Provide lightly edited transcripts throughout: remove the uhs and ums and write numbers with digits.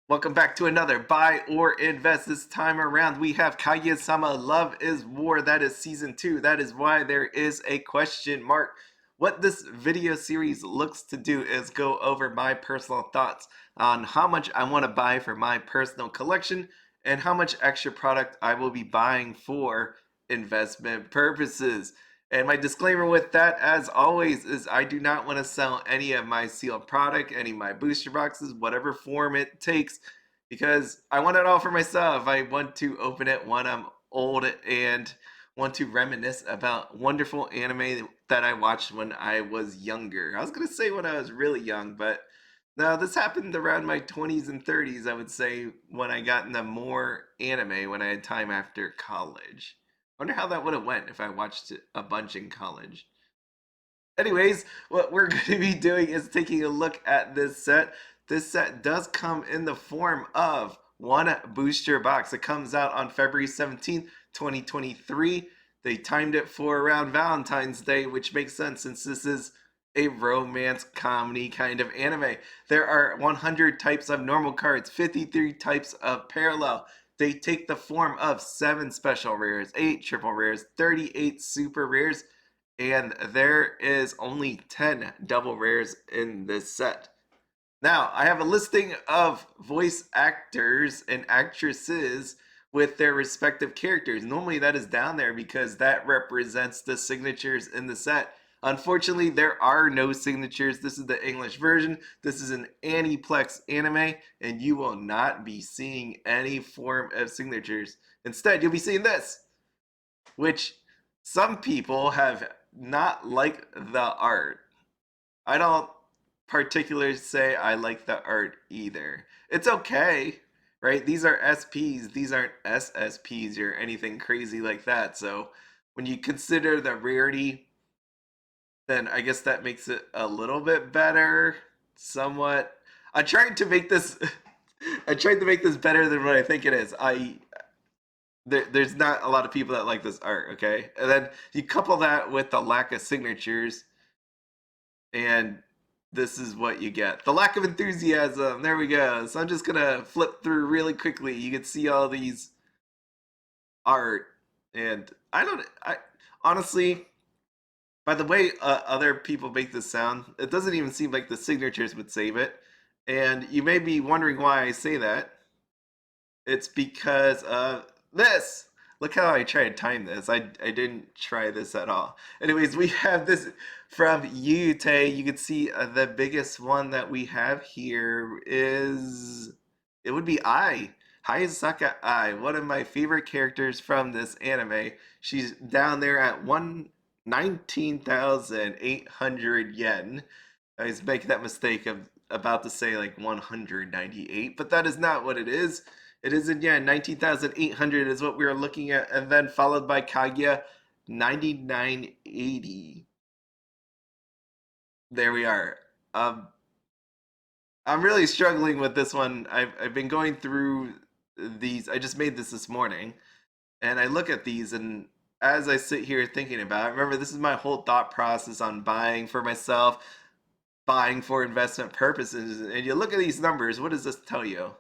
Welcome back to another Buy or Invest. This time around, we have Kaguya-sama Love is War. That is Season 2. That is why there is a question mark. What this video series looks to do is go over my personal thoughts on how much I want to buy for my personal collection and how much extra product I will be buying for investment purposes. And my disclaimer with that, as always, is I do not want to sell any of my sealed product, any of my booster boxes, whatever form it takes, because I want it all for myself. I want to open it when I'm old and want to reminisce about wonderful anime that I watched when I was younger. I was going to say when I was really young, but no, this happened around my 20s and 30s, I would say, when I got into more anime when I had time after college. Wonder how that would have went if I watched it a bunch in college. Anyways, what we're going to be doing is taking a look at this set. This set does come in the form of one booster box. It comes out on February 17th, 2023. They timed it for around Valentine's Day, which makes sense since this is a romance comedy kind of anime. There are 100 types of normal cards, 53 types of parallel. They take the form of 7 special rares, 8 triple rares, 38 super rares, and there is only 10 double rares in this set. Now, I have a listing of voice actors and actresses with their respective characters. Normally that is down there because that represents the signatures in the set. Unfortunately, there are no signatures. This is the English version. This is an Aniplex anime, and you will not be seeing any form of signatures. Instead, you'll be seeing this, which some people have not liked the art. I don't particularly say I like the art either. It's okay, right? These are SPs, these aren't SSPs or anything crazy like that. So when you consider the rarity, then I guess that makes it a little bit better, somewhat. I tried to make this I tried to make this better than what I think it is. There's not a lot of people that like this art, okay? And then you couple that with the lack of signatures, and this is what you get. The lack of enthusiasm. There we go. So I'm just gonna flip through really quickly. You can see all these art, and I honestly, by the way other people make this sound, it doesn't even seem like the signatures would save it. And you may be wondering why I say that. It's because of this. Look how I tried to time this. I didn't try this at all. Anyways, we have this from Yuyutei. You can see the biggest one that we have here is, it would be Hayasaka Ai, one of my favorite characters from this anime. She's down there at 19,800 yen. I was making that mistake of about to say like 198, but that is not what it is. It is in yen. 19,800 is what we are looking at, and then followed by Kaguya 9980. There we are. I'm really struggling with this one. I've been going through these. I just made this morning, and I look at these, and as I sit here thinking about it, remember this is my whole thought process on buying for myself, buying for investment purposes, and you look at these numbers. What does this tell you?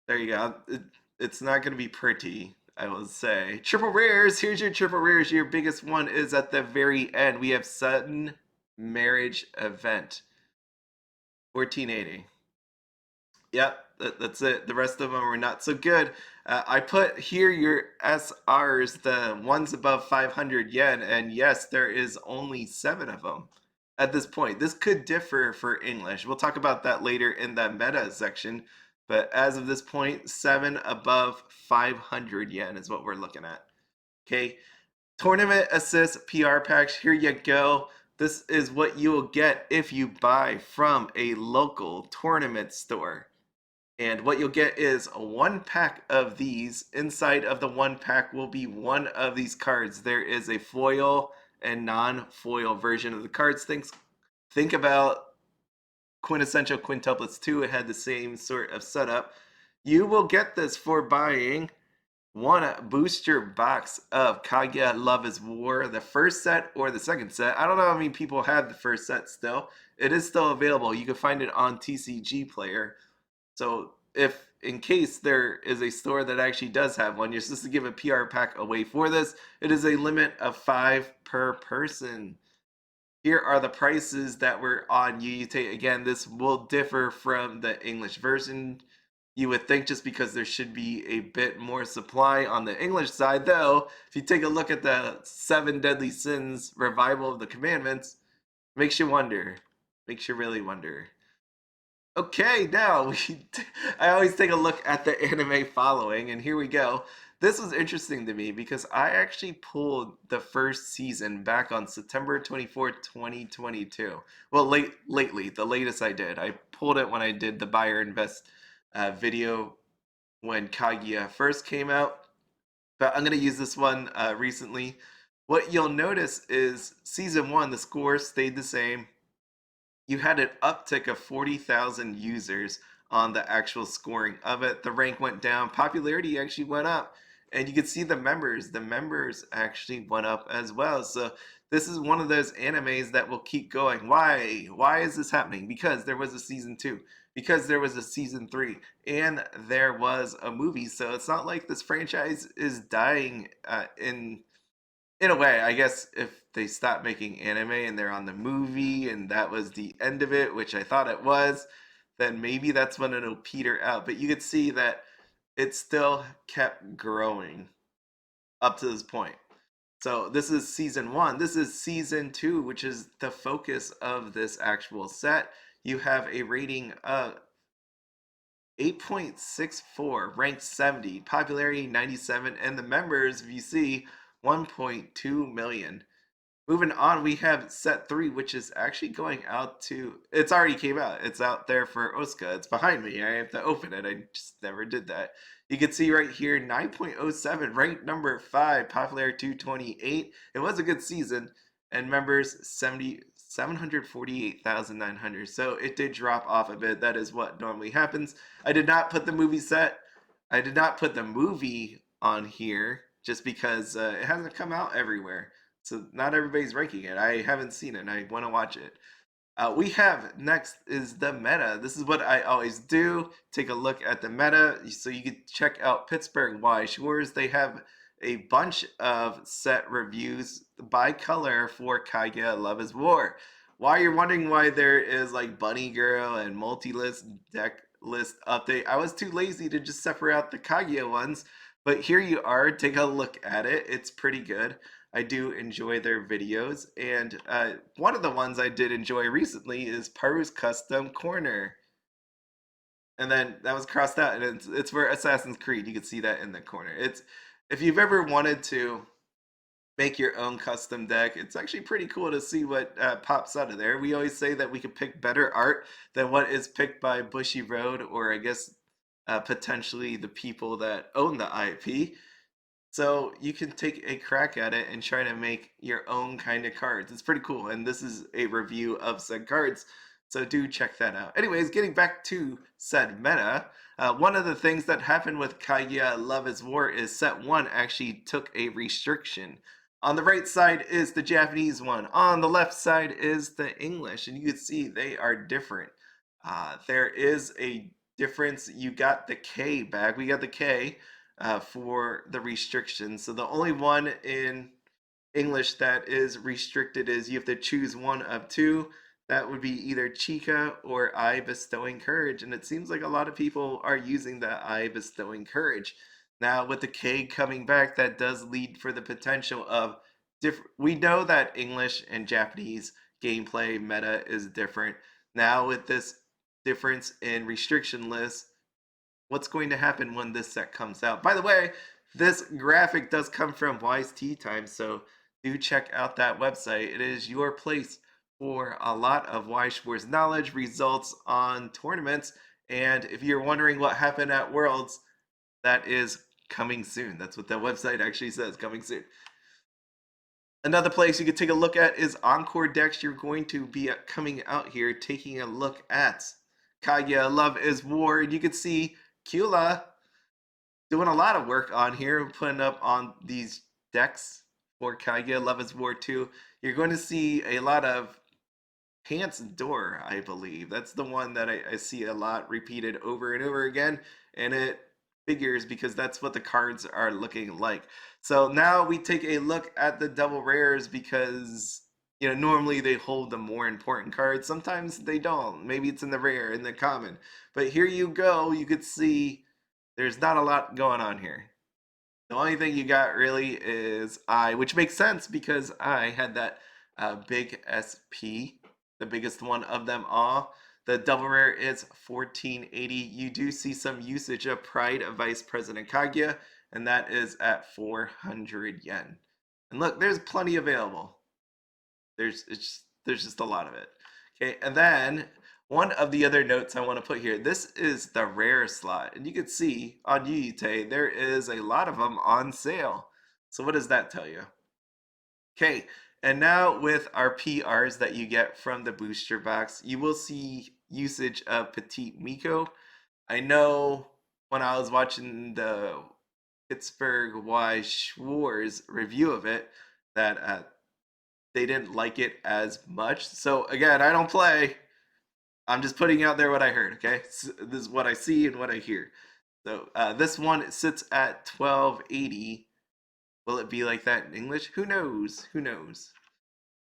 There you go. It's not going to be pretty, I will say. Triple rares. Here's your triple rares. Your biggest one is at the very end. We have sudden marriage event. 1480. Yep, that's it. The rest of them are not so good. I put here your SRs, the ones above 500 yen, and yes, there is only 7 of them at this point. This could differ for English. We'll talk about that later in the meta section, but as of this point, 7 above 500 yen is what we're looking at. Okay, tournament assist PR packs, here you go. This is what you will get if you buy from a local tournament store. And what you'll get is a 1 pack of these. Inside of the 1 pack will be one of these cards. There is a foil and non-foil version of the cards. Think about Quintessential Quintuplets 2. It had the same sort of setup. You will get this for buying 1 booster box of Kaguya Love is War, the first set or the second set. I don't know how many people have the first set still. It is still available. You can find it on TCGPLAYER. So if in case there is a store that actually does have one, you're supposed to give a PR pack away for this. It is a limit of 5 per person. Here are the prices that were on Yuyutei. Again, this will differ from the English version. You would think just because there should be a bit more supply on the English side, though, if you take a look at the 7 Deadly Sins revival of the commandments, makes you wonder. Makes you really wonder. Okay, now I always take a look at the anime following, and here we go. This was interesting to me because I actually pulled the first season back on September 24th, 2022. Well, lately, the latest I did. I pulled it when I did the Buyer Invest video when Kaguya first came out, but I'm going to use this one recently. What you'll notice is season 1, the score stayed the same. You had an uptick of 40,000 users on the actual scoring of it. The rank went down, popularity actually went up, and you can see the members. The members actually went up as well. So this is one of those animes that will keep going. Why? Why is this happening? Because there was a season 2, because there was a season 3, and there was a movie. So it's not like this franchise is dying in a way. I guess if they stop making anime and they're on the movie and that was the end of it, which I thought it was, then maybe that's when it'll peter out. But you could see that it still kept growing up to this point. So this is season 1. This is season 2, which is the focus of this actual set. You have a rating of 8.64, ranked 70, popularity 97, and the members, if you see, 1.2 million. Moving on, we have set 3, which is actually going out to. It's already came out. It's out there for Osuka. It's behind me. I have to open it. I just never did that. You can see right here 9.07, ranked number 5, popularity 228. It was a good season, and members 748,900. So it did drop off a bit. That is what normally happens. I did not put the movie set. I did not put the movie on here just because it hasn't come out everywhere. So not everybody's ranking it. I haven't seen it, and I want to watch it. We have next is the meta. This is what I always do. Take a look at the meta so you can check out Pittsburgh Weiss Schwarz. They have a bunch of set reviews by color for Kaguya Love is War. While you're wondering why there is like Bunny Girl and multi-list deck list update, I was too lazy to just separate out the Kaguya ones. But here you are. Take a look at it. It's pretty good. I do enjoy their videos, and one of the ones I did enjoy recently is Paru's Custom Corner, and then that was crossed out, and it's for Assassin's Creed. You can see that in the corner. It's if you've ever wanted to make your own custom deck, it's actually pretty cool to see what pops out of there. We always say that we could pick better art than what is picked by Bushy Road, or I guess potentially the people that own the IP. So you can take a crack at it and try to make your own kind of cards. It's pretty cool. And this is a review of said cards. So do check that out. Anyways, getting back to said meta, one of the things that happened with Kaguya Love is War is set 1 actually took a restriction. On the right side is the Japanese one. On the left side is the English. And you can see they are different. There is a difference. You got the K back. We got the K for the restrictions. So the only one in English that is restricted is you have to choose one of 2. That would be either Chika or I bestowing courage. And it seems like a lot of people are using the I bestowing courage. Now with the K coming back, that does lead for the potential of different. We know that English and Japanese gameplay meta is different. Now with this difference in restriction lists, what's going to happen when this set comes out? By the way, this graphic does come from Wise Tea Time, so do check out that website. It is your place for a lot of Weiss Schwarz knowledge, results on tournaments, and if you're wondering what happened at Worlds, that is coming soon. That's what the website actually says, coming soon. Another place you can take a look at is Encore Decks. You're going to be coming out here taking a look at Kaguya Love is War. You can see Kula doing a lot of work on here, putting up on these decks for Kaguya Love is War 2. You're going to see a lot of Pants Door, I believe. That's the one that I see a lot repeated over and over again, and it figures because that's what the cards are looking like. So now we take a look at the double rares because normally they hold the more important cards. Sometimes they don't. Maybe it's in the rare, in the common. But here you go. You could see there's not a lot going on here. The only thing you got really is I, which makes sense because I had that big SP, the biggest one of them all. The double rare is 1480. You do see some usage of Pride of Vice President Kaguya, and that is at 400 yen. And look, there's plenty available. There's just a lot of it. Okay, and then one of the other notes I want to put here, this is the rare slot. And you can see on Yuyutei, there is a lot of them on sale. So what does that tell you? Okay, and now with our PRs that you get from the booster box, you will see usage of Petite Miko. I know when I was watching the Pittsburgh Weiss Schwarz review of it, that they didn't like it as much. So again, I don't play. I'm just putting out there what I heard, okay? So this is what I see and what I hear. So this one sits at 1280. Will it be like that in English? Who knows? Who knows?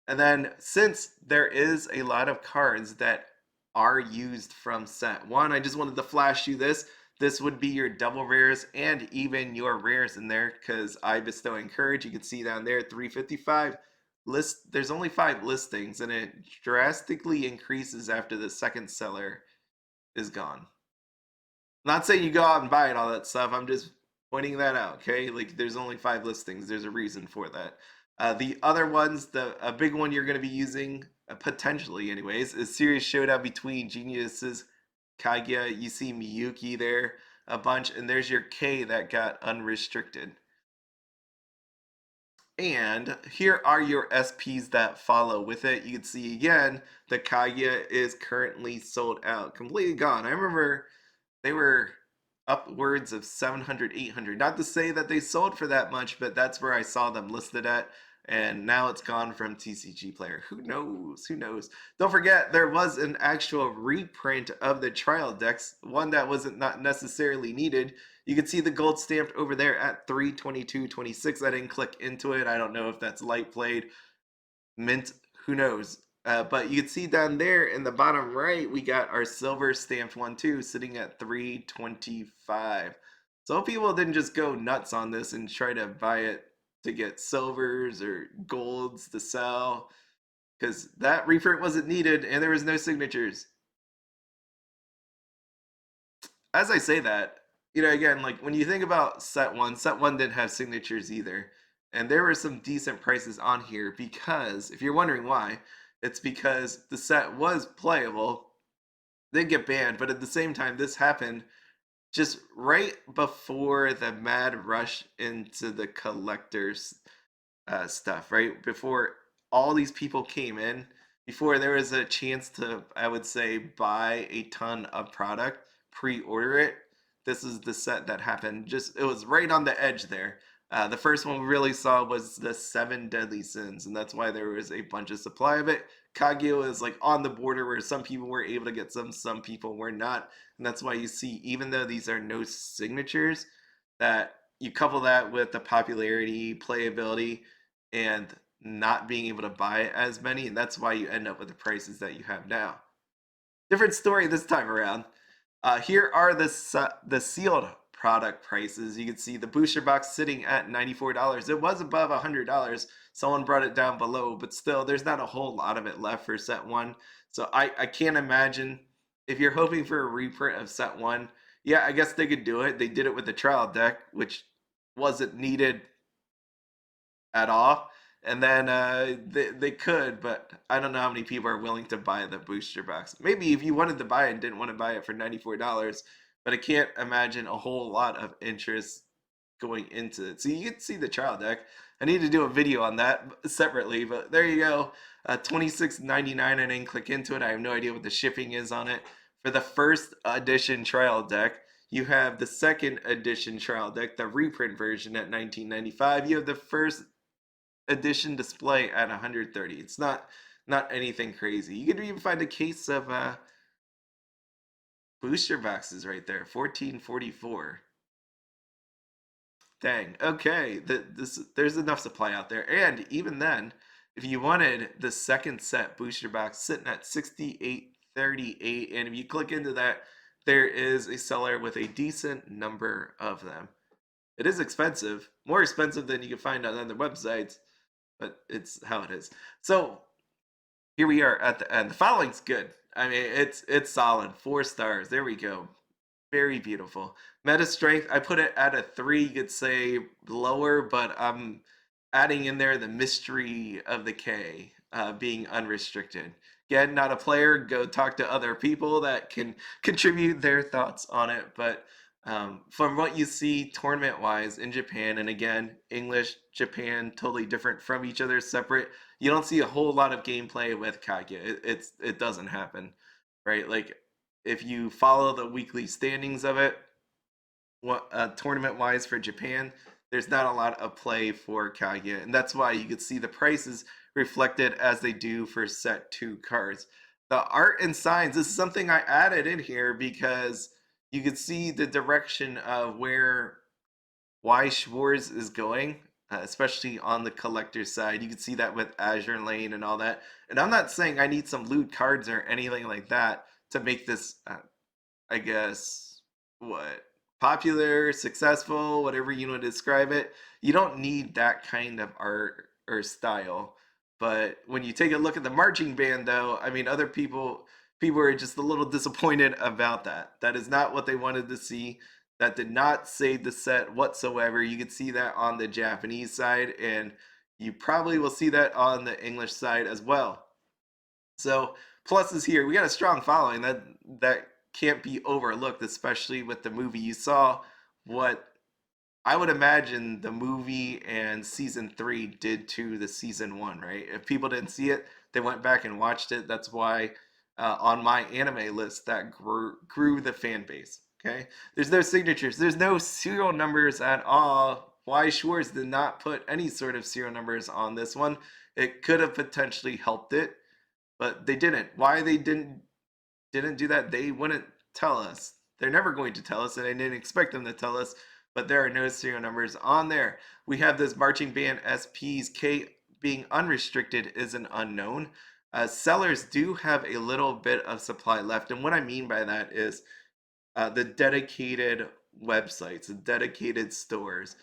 And then since there is a lot of cards that are used from set one, I just wanted to flash you this. This would be your double rares and even your rares in there because I bestow encourage. You can see down there 355 list. There's only 5 listings and it drastically increases after the second seller is gone. I'm not saying you go out and buy it, all that stuff. I'm just pointing that out, okay? Like there's only 5 listings. There's a reason for that. The other ones, a big one you're going to be using, potentially anyways, is Serious Showdown between Geniuses Kaguya. You see Miyuki there a bunch, and there's your K that got unrestricted. And here are your SPs that follow with it. You can see again, the Kaguya is currently sold out, completely gone. I remember they were upwards of 700, 800. Not to say that they sold for that much, but that's where I saw them listed at. And now it's gone from TCG Player. Who knows? Who knows? Don't forget, there was an actual reprint of the trial decks, one that wasn't not necessarily needed. You can see the gold stamped over there at 322.26. I didn't click into it. I don't know if that's light played, mint, who knows? But you can see down there in the bottom right, we got our silver stamped one too, sitting at 325. So people didn't just go nuts on this and try to buy it to get silvers or golds to sell, because that reprint wasn't needed and there was no signatures. As I say that, again, like when you think about set one didn't have signatures either. And there were some decent prices on here because, if you're wondering why, it's because the set was playable, didn't get banned, but at the same time, this happened just right before the mad rush into the collectors stuff, right? Before all these people came in, before there was a chance to, I would say, buy a ton of product, pre-order it. This is the set that happened. It was right on the edge there. The first one we really saw was the 7 Deadly Sins, and that's why there was a bunch of supply of it. Kaguya is like on the border where some people were able to get some people were not. And that's why you see, even though these are no signatures, that you couple that with the popularity, playability, and not being able to buy as many, and that's why you end up with the prices that you have now. Different story this time around. Here are the sealed product prices. You can see the booster box sitting at $94. It was above $100. Someone brought it down below, but still, there's not a whole lot of it left for set one. So I can't imagine if you're hoping for a reprint of set one. Yeah, I guess they could do it. They did it with the trial deck, which wasn't needed at all. And then they could, but I don't know how many people are willing to buy the booster box. Maybe if you wanted to buy it and didn't want to buy it for $94, but I can't imagine a whole lot of interest going into it. So you can see the trial deck. I need to do a video on that separately, but there you go. $26.99. I didn't click into it. I have no idea what the shipping is on it. For the first edition trial deck, you have the second edition trial deck, the reprint version at $19.95. You have the first edition display at $130. It's not Not anything crazy. You could even find a case of booster boxes right there, 1444. Dang. Okay, there's enough supply out there, and even then, if you wanted the second set booster box sitting at 6838, and if you click into that, there is a seller with a decent number of them. It is expensive, more expensive than you can find on other websites, but it's how it is. So here we are at the end. The following's good. I mean, it's solid. 4 stars. There we go. Very beautiful. Meta strength, I put it at a 3. You could say lower, but I'm adding in there the mystery of the K, being unrestricted. Again, not a player. Go talk to other people that can contribute their thoughts on it. But from what you see tournament wise in Japan, and again, English, Japan, totally different from each other, separate. You don't see a whole lot of gameplay with Kaguya. It doesn't happen, right? Like if you follow the weekly standings of it, tournament wise for Japan, there's not a lot of play for Kaguya, and that's why you could see the prices reflected as they do for set 2 cards. The art and signs, this is something I added in here because you could see the direction of where Weiss Schwarz is going, especially on the collector side. You can see that with Azure Lane and all that. And I'm not saying I need some loot cards or anything like that to make this, I guess, what, popular, successful, whatever you want to describe it. You don't need that kind of art or style. But when you take a look at the marching band, though, I mean, other people are just a little disappointed about that. That is not what they wanted to see. That did not save the set whatsoever. You could see that on the Japanese side, and you probably will see that on the English side as well. So pluses here. We got a strong following that can't be overlooked, especially with the movie. You saw what I would imagine the movie and season 3 did to the season 1, right? If people didn't see it, they went back and watched it. That's why on my anime list that grew the fan base. Okay, there's no signatures, there's no serial numbers at all. Weiss Schwarz did not put any sort of serial numbers on this one. It could have potentially helped it, but they didn't. Why they didn't do that, they wouldn't tell us. They're never going to tell us, and I didn't expect them to tell us, but there are no serial numbers on there. We have this marching band SPs. K being unrestricted is an unknown. Sellers do have a little bit of supply left, and what I mean by that is the dedicated websites, the dedicated stores,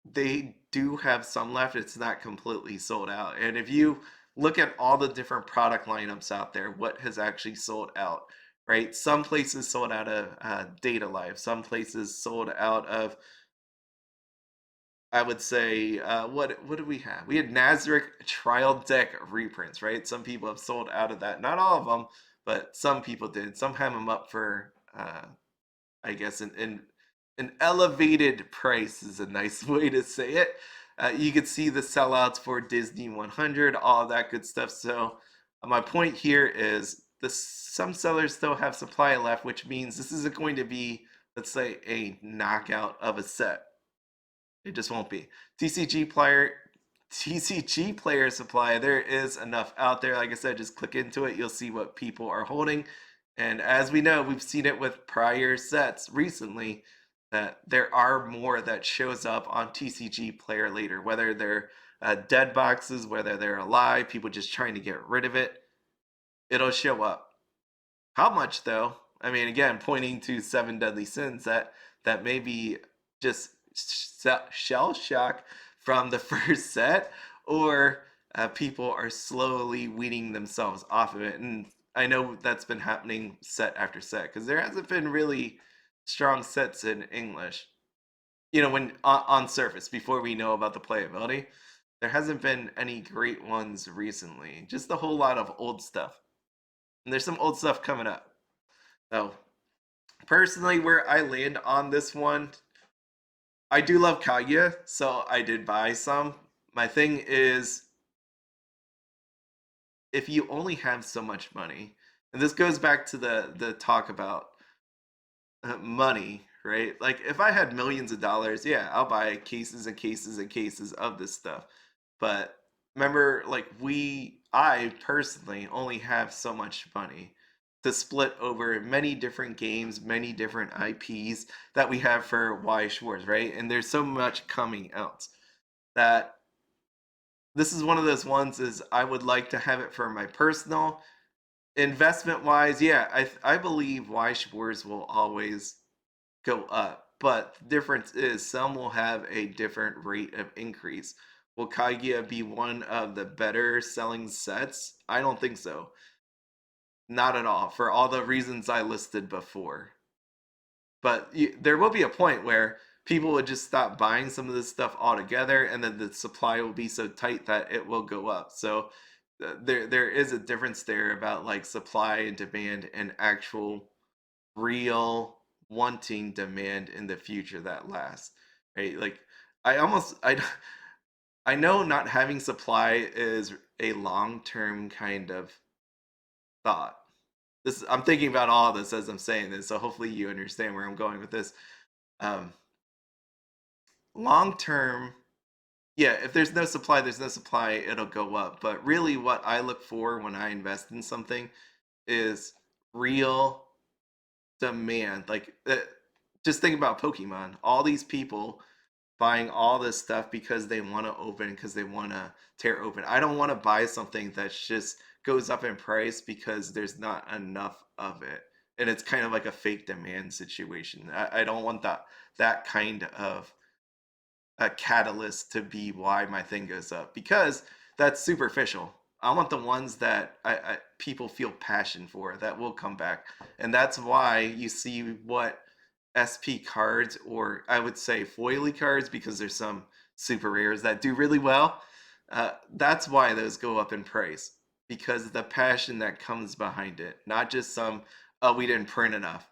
they do have some left. It's not completely sold out. And if you look at all the different product lineups out there, what has actually sold out, right? Some places sold out of Data Life. Some places sold out of, I would say, what do we have? We had Nazarick Trial Deck reprints, right? Some people have sold out of that. Not all of them, but some people did. Some have them up for, I guess, an elevated price is a nice way to say it. You could see the sellouts for Disney 100, all of that good stuff. So my point here is some sellers still have supply left, which means this isn't going to be, let's say, a knockout of a set. It just won't be. TCG player supply, there is enough out there. Like I said, just click into it. You'll see what people are holding. And as we know, we've seen it with prior sets recently, that there are more that shows up on TCG Player later, whether they're dead boxes, whether they're alive, people just trying to get rid of it. It'll show up. How much though? I mean, again, pointing to Seven Deadly Sins, that may be just shell shock from the first set, or people are slowly weaning themselves off of it. And I know that's been happening set after set because there hasn't been really strong sets in English. You know, when on surface, before we know about the playability, there hasn't been any great ones recently. Just a whole lot of old stuff. And there's some old stuff coming up. So, personally, where I land on this one, I do love Kaguya, so I did buy some. My thing is, if you only have so much money, and this goes back to the talk about money, right? Like if I had millions of dollars, yeah, I'll buy cases and cases and cases of this stuff. But remember, like I personally only have so much money to split over many different games, many different IPs that we have for Weiss Schwarz, right? And there's so much coming out that this is one of those ones is I would like to have it for my personal investment wise. Yeah, I believe Weiss Schwarz will always go up, but the difference is some will have a different rate of increase. Will Kaguya be one of the better selling sets? I don't think so. Not at all, for all the reasons I listed before. But there will be a point where people would just stop buying some of this stuff altogether, and then the supply will be so tight that it will go up. So there is a difference there about like supply and demand and actual real wanting demand in the future that lasts, right? Like I almost I know not having supply is a long-term kind of thought. This I'm thinking about all of this as I'm saying this, so hopefully you understand where I'm going with this. um Long term, yeah, if there's no supply, there's no supply, it'll go up. But really what I look for when I invest in something is real demand. Like just think about Pokemon. All these people buying all this stuff because they want to open, because they want to tear open. I don't want to buy something that just goes up in price because there's not enough of it, and it's kind of like a fake demand situation. I don't want that kind of a catalyst to be why my thing goes up, because that's superficial. I want the ones that people feel passion for that will come back, and that's why you see what SP cards, or I would say foily cards, because there's some super rares that do really well. That's why those go up in price, because of the passion that comes behind it, not just some, oh, we didn't print enough.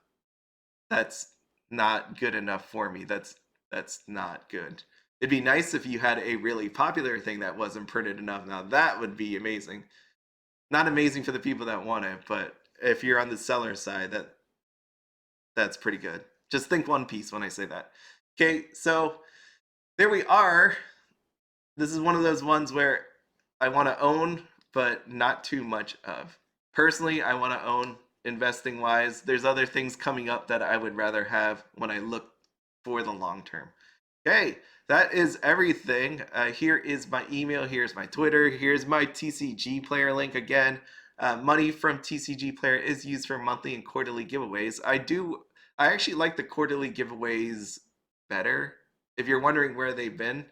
That's not good enough for me. That's not good. It'd be nice if you had a really popular thing that wasn't printed enough. Now that would be amazing. Not amazing for the people that want it, but if you're on the seller side, that's pretty good. Just think One Piece when I say that. Okay, so there we are. This is one of those ones where I want to own, but not too much of. Personally, I want to own investing wise. There's other things coming up that I would rather have when I look for the long term. Okay, that is everything. Here is my email, here's my Twitter, here's my TCG player link again. Money from TCG player is used for monthly and quarterly giveaways. I actually like the quarterly giveaways better. If you're wondering where they've been,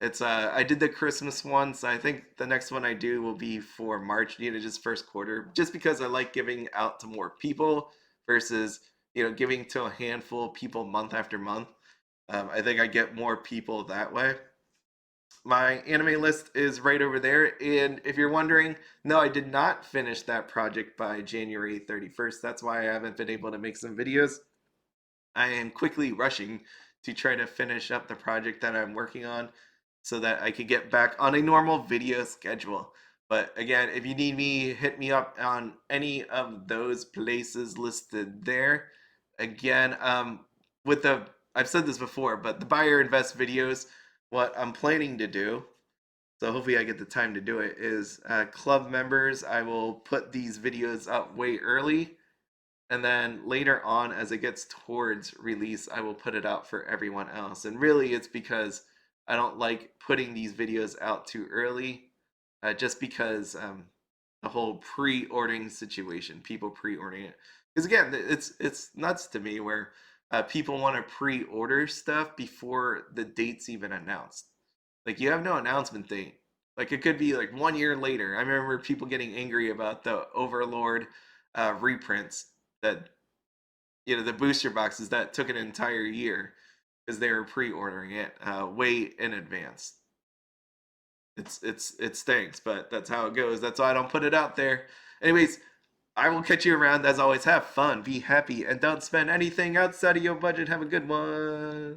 it's I did the Christmas one, so I think the next one I do will be for March, just first quarter, just because I like giving out to more people versus giving to a handful of people month after month. I think I get more people that way. My anime list is right over there, and if you're wondering, no, I did not finish that project by January 31st. That's why I haven't been able to make some videos. I am quickly rushing to try to finish up the project that I'm working on so that I could get back on a normal video schedule. But again, if you need me, hit me up on any of those places listed there. Again, with the I've said this before, but the buyer invest videos, what I'm planning to do, so hopefully I get the time to do it, is club members, I will put these videos up way early, and then later on as it gets towards release, I will put it out for everyone else. And really it's because I don't like putting these videos out too early, just because the whole pre-ordering situation, people pre-ordering it, because again, it's nuts to me where people want to pre-order stuff before the date's even announced. Like, you have no announcement date. Like, it could be like 1 year later. I remember people getting angry about the Overlord reprints, that the booster boxes that took an entire year because they were pre-ordering it way in advance. It stinks, but that's how it goes. That's why I don't put it out there. Anyways, I will catch you around. As always, have fun, be happy, and don't spend anything outside of your budget. Have a good one.